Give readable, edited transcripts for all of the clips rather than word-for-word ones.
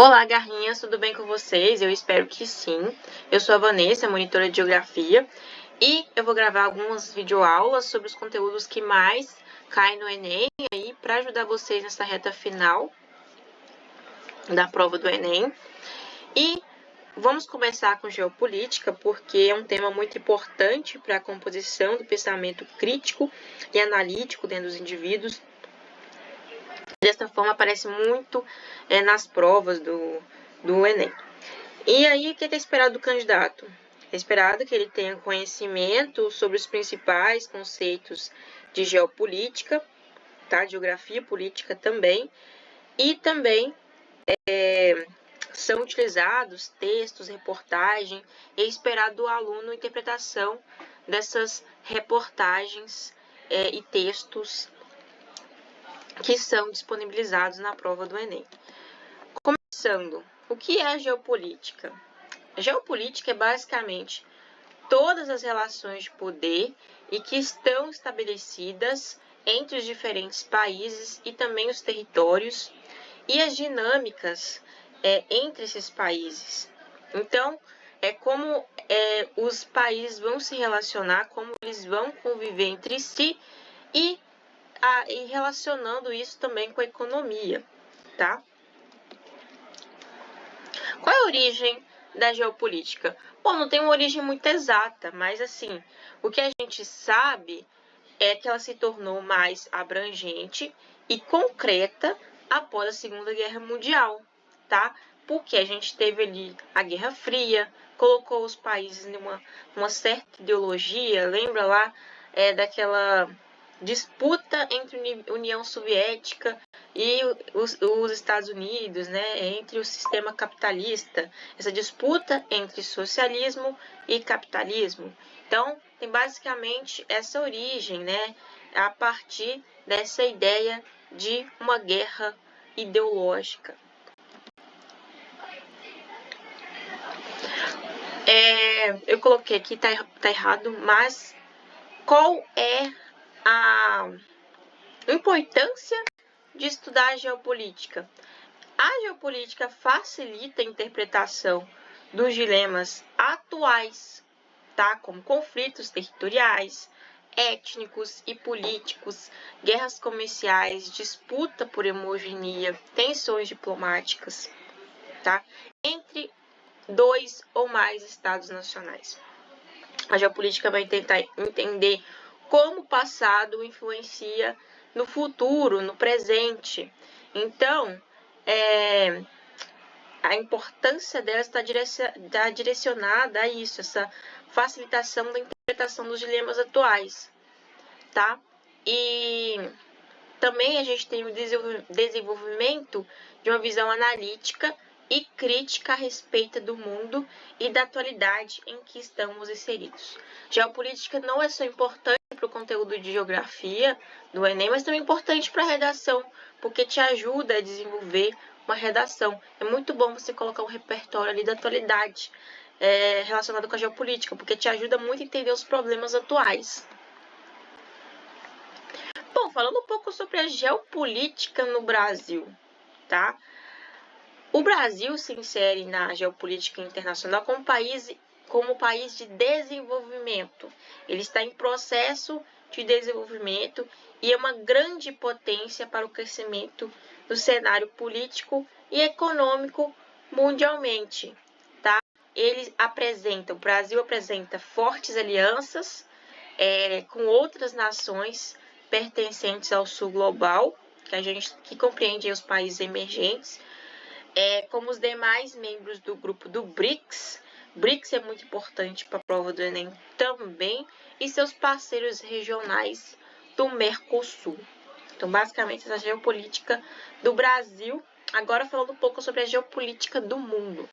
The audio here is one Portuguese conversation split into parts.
Olá, garrinhas, tudo bem com vocês? Eu espero que sim. Eu sou a Vanessa, monitora de Geografia, e eu vou gravar algumas videoaulas sobre os conteúdos que mais caem no Enem aí para ajudar vocês nessa reta final da prova do Enem. E vamos começar com geopolítica, porque é um tema muito importante para a composição do pensamento crítico e analítico dentro dos indivíduos. Dessa forma, aparece muito nas provas do Enem. E aí, o que é esperado do candidato? É esperado que ele tenha conhecimento sobre os principais conceitos de geopolítica, tá? Geografia política também. E também são utilizados textos, reportagem, e é esperado do aluno a interpretação dessas reportagens e textos que são disponibilizados na prova do Enem. Começando, o que é a geopolítica? A geopolítica é basicamente todas as relações de poder e que estão estabelecidas entre os diferentes países e também os territórios e as dinâmicas entre esses países. Então, é como os países vão se relacionar, como eles vão conviver entre si e relacionando isso também com a economia, tá? Qual é a origem da geopolítica? Bom, não tem uma origem muito exata, mas assim, o que a gente sabe é que ela se tornou mais abrangente e concreta após a Segunda Guerra Mundial, tá? Porque a gente teve ali a Guerra Fria, colocou os países numa certa ideologia, lembra lá daquela disputa entre a União Soviética e os Estados Unidos, né, entre o sistema capitalista, essa disputa entre socialismo e capitalismo. Então, tem basicamente essa origem, né, a partir dessa ideia de uma guerra ideológica. Eu coloquei aqui, tá errado, mas qual é a importância de estudar a geopolítica? A geopolítica facilita a interpretação dos dilemas atuais, tá? Como conflitos territoriais, étnicos e políticos, guerras comerciais, disputa por hegemonia, tensões diplomáticas, tá? Entre dois ou mais estados nacionais. A geopolítica vai tentar entender como o passado influencia no futuro, no presente. Então, a importância dela está direcionada a isso, essa facilitação da interpretação dos dilemas atuais, tá? E também a gente tem o desenvolvimento de uma visão analítica e crítica a respeito do mundo e da atualidade em que estamos inseridos. Geopolítica não é só importante para o conteúdo de geografia do Enem, mas também importante para a redação, porque te ajuda a desenvolver uma redação. É muito bom você colocar um repertório ali da atualidade relacionado com a geopolítica, porque te ajuda muito a entender os problemas atuais. Bom, falando um pouco sobre a geopolítica no Brasil, tá? O Brasil se insere na geopolítica internacional como país de desenvolvimento. Ele está em processo de desenvolvimento e é uma grande potência para o crescimento do cenário político e econômico mundialmente, tá? O Brasil apresenta fortes alianças com outras nações pertencentes ao sul global, que compreende os países emergentes, como os demais membros do grupo do BRICS. BRICS é muito importante para a prova do Enem também, e seus parceiros regionais do Mercosul. Então, basicamente, essa geopolítica do Brasil. Agora, falando um pouco sobre a geopolítica do mundo.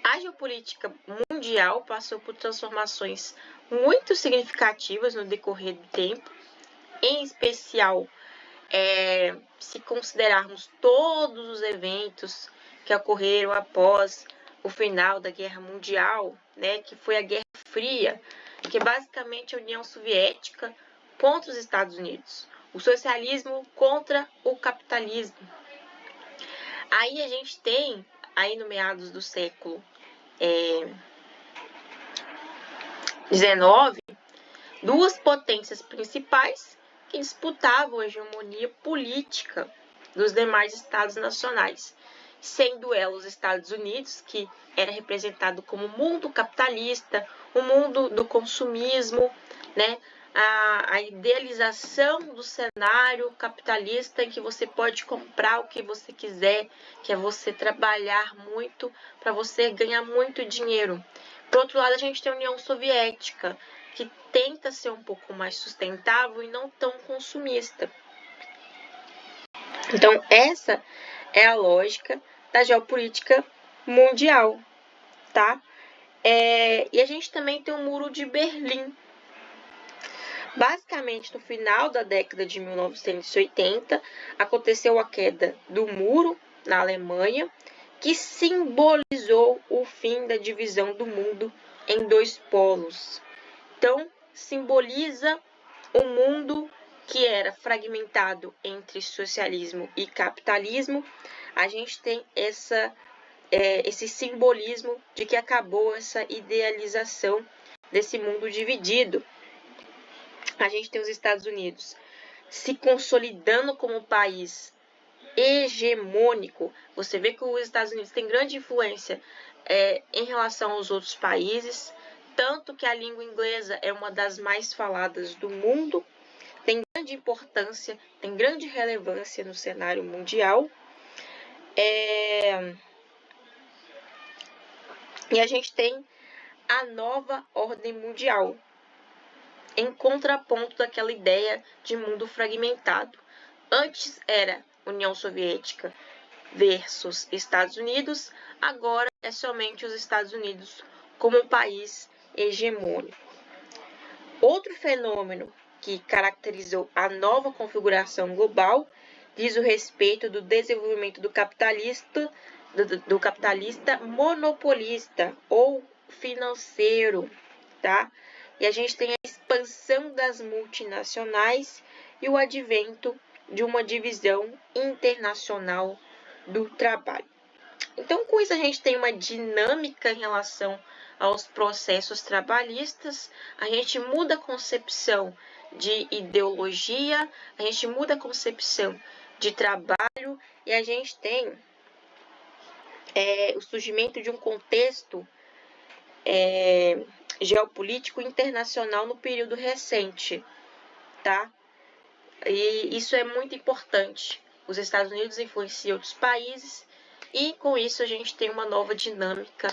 A geopolítica mundial passou por transformações muito significativas no decorrer do tempo, em especial se considerarmos todos os eventos que ocorreram após o final da Guerra Mundial, né, que foi a Guerra Fria, que é basicamente a União Soviética contra os Estados Unidos, o socialismo contra o capitalismo. Aí a gente tem, aí no meados do século XIX, duas potências principais que disputavam a hegemonia política dos demais estados nacionais, sendo ela os Estados Unidos, que era representado como o mundo capitalista, o mundo do consumismo, né? A idealização do cenário capitalista em que você pode comprar o que você quiser, que é você trabalhar muito para você ganhar muito dinheiro. Por outro lado, a gente tem a União Soviética, que tenta ser um pouco mais sustentável e não tão consumista. Então, essa é a lógica da geopolítica mundial, tá? E a gente também tem o Muro de Berlim. Basicamente, no final da década de 1980, aconteceu a queda do muro na Alemanha, que simbolizou o fim da divisão do mundo em dois polos. Então, simboliza um mundo que era fragmentado entre socialismo e capitalismo. A gente tem esse simbolismo de que acabou essa idealização desse mundo dividido. A gente tem os Estados Unidos se consolidando como país hegemônico. Você vê que os Estados Unidos têm grande influência em relação aos outros países, tanto que a língua inglesa é uma das mais faladas do mundo, tem grande importância, tem grande relevância no cenário mundial. E a gente tem a nova ordem mundial, em contraponto daquela ideia de mundo fragmentado. Antes era União Soviética versus Estados Unidos, agora é somente os Estados Unidos como um país hegemônico. Outro fenômeno que caracterizou a nova configuração global diz o respeito do desenvolvimento do capitalista monopolista ou financeiro, tá? E a gente tem a expansão das multinacionais e o advento de uma divisão internacional do trabalho. Então, com isso, a gente tem uma dinâmica em relação aos processos trabalhistas, a gente muda a concepção de ideologia, a gente muda a concepção de trabalho e a gente tem o surgimento de um contexto geopolítico internacional no período recente, tá? E isso é muito importante. Os Estados Unidos influenciam outros países e com isso a gente tem uma nova dinâmica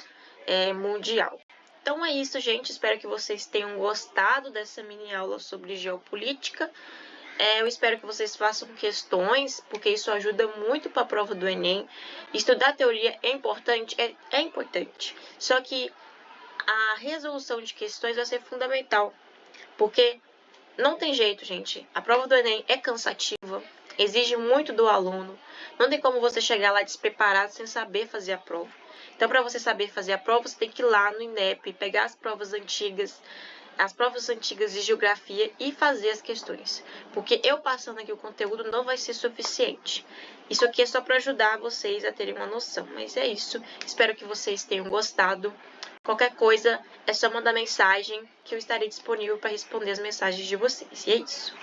mundial. Então é isso, gente. Espero que vocês tenham gostado dessa mini aula sobre geopolítica. Eu espero que vocês façam questões, porque isso ajuda muito para a prova do Enem. Estudar teoria é importante? É importante. Só que a resolução de questões vai ser fundamental, porque não tem jeito, gente. A prova do Enem é cansativa, exige muito do aluno. Não tem como você chegar lá despreparado sem saber fazer a prova. Então, para você saber fazer a prova, você tem que ir lá no INEP, pegar as provas antigas de geografia e fazer as questões. Porque eu passando aqui o conteúdo não vai ser suficiente. Isso aqui é só para ajudar vocês a terem uma noção. Mas é isso. Espero que vocês tenham gostado. Qualquer coisa, é só mandar mensagem que eu estarei disponível para responder as mensagens de vocês. E é isso.